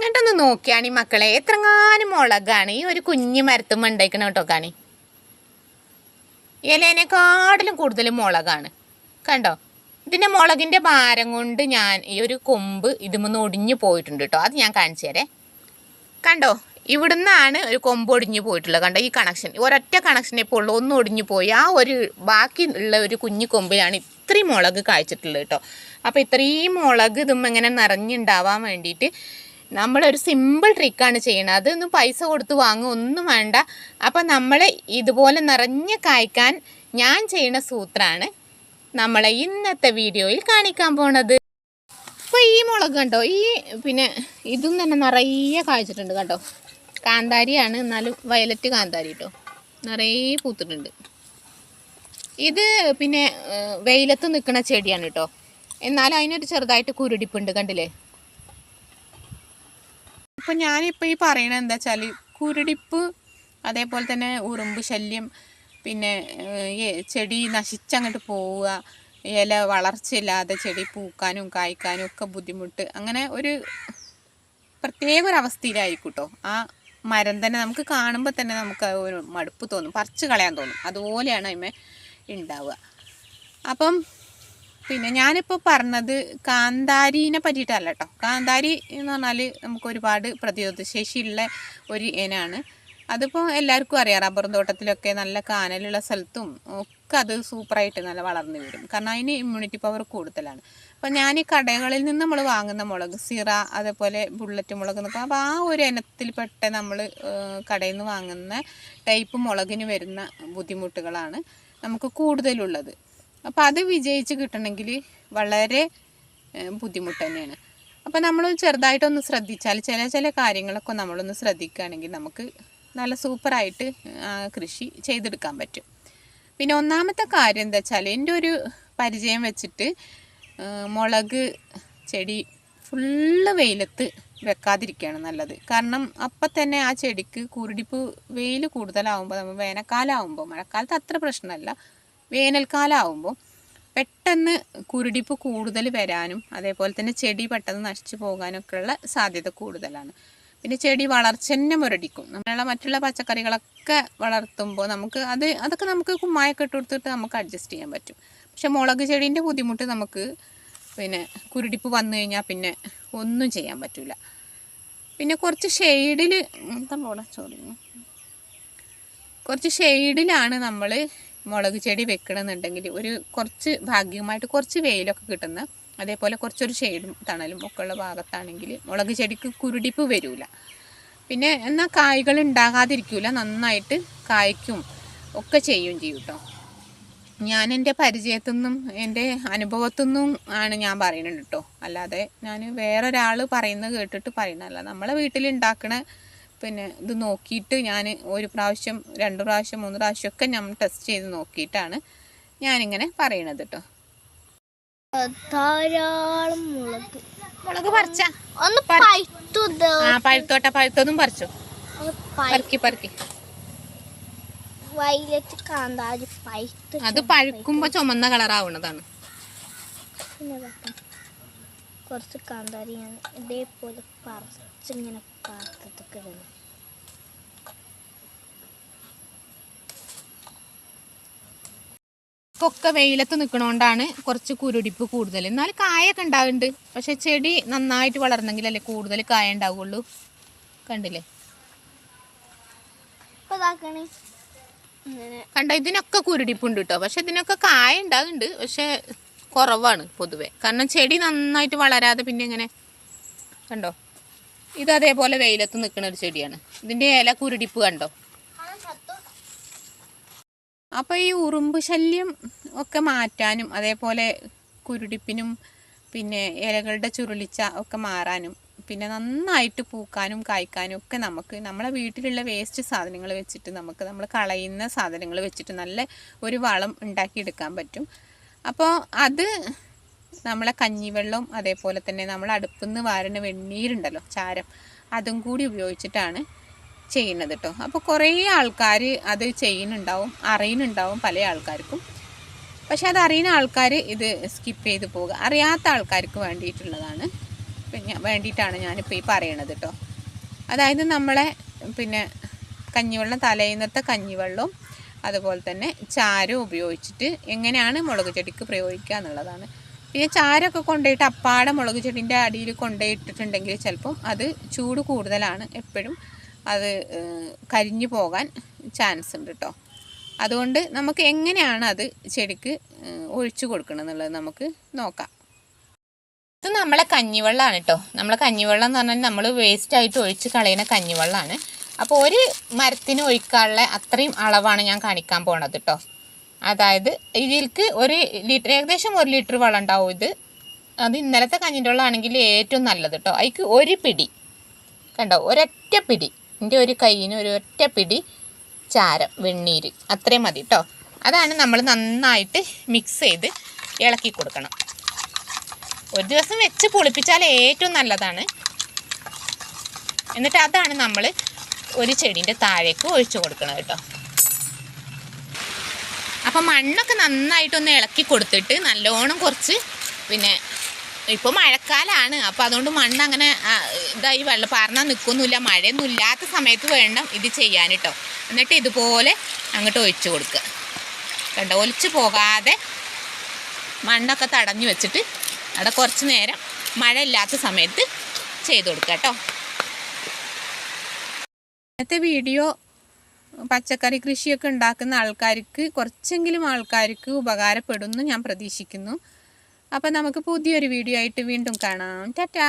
ഇങ്ങോട്ടൊന്ന് നോക്കിയാണ് ഈ മക്കളെ, എത്രങ്ങാനും മുളകാണ് ഈ ഒരു കുഞ്ഞു മരത്തുമ്മ ഉണ്ടായിക്കണം കേട്ടോ. കാണി ഇലേനെക്കാട്ടിലും കൂടുതൽ മുളകാണ് കണ്ടോ. ഇതിൻ്റെ മുളകിൻ്റെ ഭാരം കൊണ്ട് ഞാൻ ഈ ഒരു കൊമ്പ് ഇതുമൊന്ന് ഒടിഞ്ഞു പോയിട്ടുണ്ട് കേട്ടോ. അത് ഞാൻ കാണിച്ചു തരേ. കണ്ടോ, ഇവിടുന്നാണ് ഒരു കൊമ്പ് ഒടിഞ്ഞു പോയിട്ടുള്ളത്. കണ്ടോ, ഈ കണക്ഷൻ ഒരൊറ്റ കണക്ഷൻ ഇപ്പോൾ ഉള്ളൂ, ഒന്നും ഒടിഞ്ഞു പോയി. ആ ഒരു ബാക്കി ഉള്ള ഒരു കുഞ്ഞു കൊമ്പിലാണ് ഇത്രയും മുളക് കായ്ച്ചിട്ടുള്ളത് കേട്ടോ. അപ്പോൾ ഇത്രയും മുളക് ഇതും ഇങ്ങനെ നിറഞ്ഞുണ്ടാവാൻ വേണ്ടിയിട്ട് നമ്മളൊരു സിമ്പിൾ ട്രിക്കാണ് ചെയ്യണത്. അതൊന്നും പൈസ കൊടുത്ത് വാങ്ങുക ഒന്നും വേണ്ട. അപ്പം നമ്മൾ ഇതുപോലെ നിറഞ്ഞ് കായ്ക്കാൻ ഞാൻ ചെയ്യുന്ന സൂത്രമാണ് നമ്മളെ ഇന്നത്തെ വീഡിയോയിൽ കാണിക്കാൻ പോണത്. അപ്പോൾ ഈ മുളക് കണ്ടോ, ഈ പിന്നെ ഇതും തന്നെ നിറയെ കായ്ച്ചിട്ടുണ്ട് കണ്ടോ. കാന്താരിയാണ്, എന്നാലും വയലറ്റ് കാന്താരി കേട്ടോ, നിറയെ പൂത്തിട്ടുണ്ട്. ഇത് പിന്നെ വെയിലത്ത് നിൽക്കുന്ന ചെടിയാണ് കേട്ടോ, എന്നാലും അതിനൊരു ചെറുതായിട്ട് കുരുടിപ്പുണ്ട് കണ്ടില്ലേ. ഇപ്പം ഞാനിപ്പോൾ ഈ പറയണത് എന്താ വെച്ചാൽ കുരുടിപ്പ്, അതേപോലെ തന്നെ ഉറുമ്പ് ശല്യം, പിന്നെ ചെടി നശിച്ചങ്ങോട്ട് പോവുക, ഇല വളർച്ചയില്ലാതെ ചെടി പൂക്കാനും കായ്ക്കാനും ഒക്കെ ബുദ്ധിമുട്ട്, അങ്ങനെ ഒരു പ്രത്യേക ഒരു അവസ്ഥയിലായിരിക്കും കേട്ടോ. ആ മരം തന്നെ നമുക്ക് കാണുമ്പോൾ തന്നെ നമുക്ക് ഒരു മടുപ്പ് തോന്നും, പറിച്ച് കളയാൻ തോന്നും. അതുപോലെയാണ് അതിന്മേ ഉണ്ടാവുക. അപ്പം പിന്നെ ഞാനിപ്പോൾ പറഞ്ഞത് കാന്താരീനെ പറ്റിയിട്ടല്ല കേട്ടോ. കാന്താരി എന്ന് പറഞ്ഞാൽ നമുക്ക് ഒരുപാട് പ്രതിരോധശേഷിയുള്ള ഒരു ഇനമാണ്. അതിപ്പോൾ എല്ലാവർക്കും അറിയാം, റബ്ബർ തോട്ടത്തിലൊക്കെ നല്ല കാനലുള്ള സ്ഥലത്തും ഒക്കെ അത് സൂപ്പറായിട്ട് നല്ല വളർന്നു വരും. കാരണം അതിന് ഇമ്മ്യൂണിറ്റി പവർ കൂടുതലാണ്. അപ്പോൾ ഞാൻ ഈ കടകളിൽ നിന്ന് നമ്മൾ വാങ്ങുന്ന മുളക് സിറ, അതേപോലെ ബുള്ളറ്റ് മുളക് എന്നൊക്കെ, അപ്പോൾ ആ ഒരു ഇനത്തിൽപ്പെട്ട നമ്മൾ കടയിൽ നിന്ന് വാങ്ങുന്ന ടൈപ്പ് മുളകിന് വരുന്ന ബുദ്ധിമുട്ടുകളാണ് നമുക്ക് കൂടുതലുള്ളത്. അപ്പോൾ അത് വിജയിച്ച് കിട്ടണമെങ്കിൽ വളരെ ബുദ്ധിമുട്ട് തന്നെയാണ്. അപ്പോൾ നമ്മൾ ചെറുതായിട്ടൊന്ന് ശ്രദ്ധിച്ചാൽ ചില കാര്യങ്ങളൊക്കെ നമ്മളൊന്ന് ശ്രദ്ധിക്കുകയാണെങ്കിൽ നമുക്ക് നല്ല സൂപ്പറായിട്ട് കൃഷി ചെയ്തെടുക്കാൻ പറ്റും. പിന്നെ ഒന്നാമത്തെ കാര്യം എന്താ വെച്ചാൽ, എൻ്റെ ഒരു പരിചയം വെച്ചിട്ട് മുളക് ചെടി ഫുള്ള് വെയിലത്ത് വെക്കാതിരിക്കുകയാണ് നല്ലത്. കാരണം അപ്പം തന്നെ ആ ചെടിക്ക് കുരുടിപ്പ് വെയിൽ കൂടുതലാവുമ്പോൾ, നമ്മൾ വേനൽക്കാലമാകുമ്പോൾ, മഴക്കാലത്ത് അത്ര പ്രശ്നമല്ല, വേനൽക്കാലമാകുമ്പോൾ പെട്ടെന്ന് കുരുടിപ്പ് കൂടുതൽ വരാനും അതേപോലെ തന്നെ ചെടി പെട്ടെന്ന് നശിച്ചു പോകാനൊക്കെ ഉള്ള സാധ്യത കൂടുതലാണ്. പിന്നെ ചെടി വളർച്ച തന്നെ മുരടിക്കും. നമ്മളുള്ള മറ്റുള്ള പച്ചക്കറികളൊക്കെ വളർത്തുമ്പോൾ അതൊക്കെ നമുക്ക് കുമ്മായൊക്കെ ഇട്ട് കൊടുത്തിട്ട് നമുക്ക് അഡ്ജസ്റ്റ് ചെയ്യാൻ പറ്റും. പക്ഷെ മുളക് ചെടീൻ്റെ ബുദ്ധിമുട്ട് നമുക്ക് പിന്നെ കുരുടിപ്പ് വന്നു കഴിഞ്ഞാൽ പിന്നെ ഒന്നും ചെയ്യാൻ പറ്റില്ല. പിന്നെ കുറച്ച് ഷെയ്ഡിലാണ് നമ്മൾ മുളക് ചെടി വെക്കണമെന്നുണ്ടെങ്കിൽ കുറച്ച് ഭാഗികമായിട്ട് കുറച്ച് വെയിലൊക്കെ കിട്ടുന്ന, അതേപോലെ കുറച്ചൊരു ഷെയ്ഡും തണലും ഒക്കെ ഉള്ള ഭാഗത്താണെങ്കിൽ മുളക് ചെടിക്ക് കുരുടിപ്പ് വരില്ല. പിന്നെ എന്നാൽ കായ്കൾ ഉണ്ടാകാതിരിക്കില്ല, നന്നായിട്ട് കായ്ക്കും ഒക്കെ ചെയ്യും കേട്ടോ. ഞാൻ എൻ്റെ പരിചയത്തു നിന്നും എൻ്റെ അനുഭവത്തു നിന്നും ആണ് ഞാൻ പറയുന്നത് കേട്ടോ. അല്ലാതെ ഞാൻ വേറൊരാൾ പറയുന്നത് കേട്ടിട്ട് പറയുന്നതല്ല. നമ്മളെ വീട്ടിലുണ്ടാക്കണ പിന്നെ ഇത് നോക്കിയിട്ട് ഞാൻ ഒരു പ്രാവശ്യം 2 പ്രാവശ്യം 3 പ്രാവശ്യമൊക്കെ നമ്മൾ ടെസ്റ്റ് ചെയ്ത് നോക്കിയിട്ടാണ് ഞാനിങ്ങനെ പറയണത് കേട്ടോ. ധാരാളം മുളക് പറിച്ചോട്ടെ, പഴുത്തതും പറിച്ചോ, പറക്കി വയലറ്റ് കാന്താരി അത് പഴുക്കുമ്പോ ചുമന്ന കളറാവുന്നതാണ്. കുറച്ച് കാന്താരിയാണ് ഇതേപോലെ പറിച്ചിങ്ങനെ പാത്രത്തൊക്കെ ഇടണം. ഒക്കെ വെയിലത്ത് നിൽക്കണോണ്ടാണ് കുറച്ച് കുരുടിപ്പ് കൂടുതൽ. എന്നാലും കായൊക്കെ ഉണ്ടാവുന്നുണ്ട്. പക്ഷെ ചെടി നന്നായിട്ട് വളർന്നെങ്കിലല്ലേ കൂടുതൽ കായ ഉണ്ടാവുള്ളൂ. കണ്ടില്ലേ, കണ്ടോ, ഇതിനൊക്കെ കുരുടിപ്പുണ്ട് കേട്ടോ. പക്ഷെ ഇതിനൊക്കെ കായ ഉണ്ടാകുന്നുണ്ട്, പക്ഷെ കുറവാണ് പൊതുവെ. കാരണം ചെടി നന്നായിട്ട് വളരാതെ പിന്നെ ഇങ്ങനെ കണ്ടോ. ഇത് അതേപോലെ വെയിലത്ത് നിൽക്കുന്ന ഒരു ചെടിയാണ്. ഇതിൻ്റെ ഇല കുരുടിപ്പ് കണ്ടോ. അപ്പോൾ ഈ ഉറുമ്പ് ശല്യം ഒക്കെ മാറ്റാനും അതേപോലെ കുരുടിപ്പിനും പിന്നെ ഇലകളുടെ ചുരുളിച്ച ഒക്കെ മാറാനും പിന്നെ നന്നായിട്ട് പൂക്കാനും കായ്ക്കാനും ഒക്കെ നമുക്ക് നമ്മളെ വീട്ടിലുള്ള വേസ്റ്റ് സാധനങ്ങൾ വെച്ചിട്ട് നമ്മൾ കളയുന്ന സാധനങ്ങൾ വെച്ചിട്ട് നല്ല ഒരു വളം ഉണ്ടാക്കിയെടുക്കാൻ പറ്റും. അപ്പോൾ അത് നമ്മളെ കഞ്ഞിവെള്ളം, അതേപോലെ തന്നെ നമ്മൾ അടുപ്പിൽ നിന്ന് വാരുന്ന വെണ്ണീരുണ്ടല്ലോ, ചാരം, അതും കൂടി ഉപയോഗിച്ചിട്ടാണ് ചെയ്യുന്നത് കേട്ടോ. അപ്പോൾ കുറേ ആൾക്കാർ അത് ചെയ്യുന്നുണ്ടാവും, അറിയുന്നുണ്ടാവും പല ആൾക്കാർക്കും. പക്ഷെ അത് അറിയുന്ന ആൾക്കാർ ഇത് സ്കിപ്പ് ചെയ്ത് പോകുക. അറിയാത്ത ആൾക്കാർക്ക് വേണ്ടിയിട്ടുള്ളതാണ് വേണ്ടിയിട്ടാണ് ഞാനിപ്പോൾ ഈ പറയണത് കേട്ടോ. അതായത് നമ്മളെ പിന്നെ കഞ്ഞിവെള്ളം, തലേന്നത്തെ കഞ്ഞിവെള്ളവും അതുപോലെ തന്നെ ചാരം ഉപയോഗിച്ചിട്ട് എങ്ങനെയാണ് മുളക് ചെടിക്ക് പ്രയോഗിക്കുക എന്നുള്ളതാണ്. പിന്നെ ചാരമൊക്കെ കൊണ്ടുപോയിട്ട് അപ്പാടെ മുളക് ചെടീൻ്റെ അടിയിൽ കൊണ്ടുപോയിട്ടിട്ടുണ്ടെങ്കിൽ ചിലപ്പം അത് ചൂട് കൂടുതലാണ്, എപ്പോഴും അത് കരിഞ്ഞു പോകാൻ ചാൻസ് ഉണ്ട് കേട്ടോ. അതുകൊണ്ട് നമുക്ക് എങ്ങനെയാണ് അത് ചെടിക്ക് ഒഴിച്ചു കൊടുക്കണം എന്നുള്ളത് നമുക്ക് നോക്കാം. ഇത് നമ്മളെ കഞ്ഞിവെള്ളമാണ് കേട്ടോ. നമ്മളെ കഞ്ഞിവെള്ളം എന്ന് പറഞ്ഞാൽ നമ്മൾ വേസ്റ്റായിട്ട് ഒഴിച്ച് കളയുന്ന കഞ്ഞിവെള്ളമാണ്. അപ്പോൾ ഒരു മരത്തിന് ഒഴിക്കാനുള്ള അത്രയും അളവാണ് ഞാൻ കാണിക്കാൻ പോണത് കേട്ടോ. അതായത് ഇതിൽക്ക് 1 ലിറ്റർ, ഏകദേശം 1 ലിറ്റർ വെള്ളം ഉണ്ടാവും ഇത്. അത് ഇന്നലത്തെ കഞ്ഞിൻ്റെ വെള്ളമാണെങ്കിൽ ഏറ്റവും നല്ലത് കേട്ടോ. അതിക്ക് 1 പിടി കണ്ടോ, ഒരൊറ്റ പിടി, എൻ്റെ ഒരു കയ്യിന് ഒരൊറ്റ പിടി ചാരം, വെണ്ണീര്, അത്രയും മതി കേട്ടോ. അതാണ് നമ്മൾ നന്നായിട്ട് മിക്സ് ചെയ്ത് ഇളക്കി കൊടുക്കണം. ഒരു ദിവസം വെച്ച് പുളിപ്പിച്ചാൽ ഏറ്റവും നല്ലതാണ്. എന്നിട്ട് അതാണ് നമ്മൾ ഒരു ചെടീൻ്റെ താഴേക്ക് ഒഴിച്ചു കൊടുക്കണം കേട്ടോ. അപ്പം മണ്ണൊക്കെ നന്നായിട്ടൊന്ന് ഇളക്കി കൊടുത്തിട്ട് നല്ലോണം കുറച്ച്, പിന്നെ ഇപ്പോൾ മഴക്കാലമാണ്, അപ്പോൾ അതുകൊണ്ട് മണ്ണ് അങ്ങനെ ഇതായി വെള്ളം പാർന്നാൽ നിൽക്കൊന്നുമില്ല. മഴയൊന്നും ഇല്ലാത്ത സമയത്ത് വേണം ഇത് ചെയ്യാൻ കേട്ടോ. എന്നിട്ട് ഇതുപോലെ അങ്ങോട്ട് ഒഴിച്ചു കൊടുക്കുക കണ്ടോ, ഒലിച്ചു പോകാതെ മണ്ണൊക്കെ തടഞ്ഞു വെച്ചിട്ട് അവിടെ കുറച്ച് നേരം മഴ ഇല്ലാത്ത സമയത്ത് ചെയ്ത് കൊടുക്കുക കേട്ടോ. ഇന്നത്തെ വീഡിയോ പച്ചക്കറി കൃഷിയൊക്കെ ഉണ്ടാക്കുന്ന ആൾക്കാർക്ക്, കുറച്ചെങ്കിലും ആൾക്കാർക്ക് ഉപകാരപ്പെടുമെന്ന് ഞാൻ പ്രതീക്ഷിക്കുന്നു. അപ്പം നമുക്ക് പുതിയൊരു വീഡിയോ ആയിട്ട് വീണ്ടും കാണാം. ടാറ്റാ.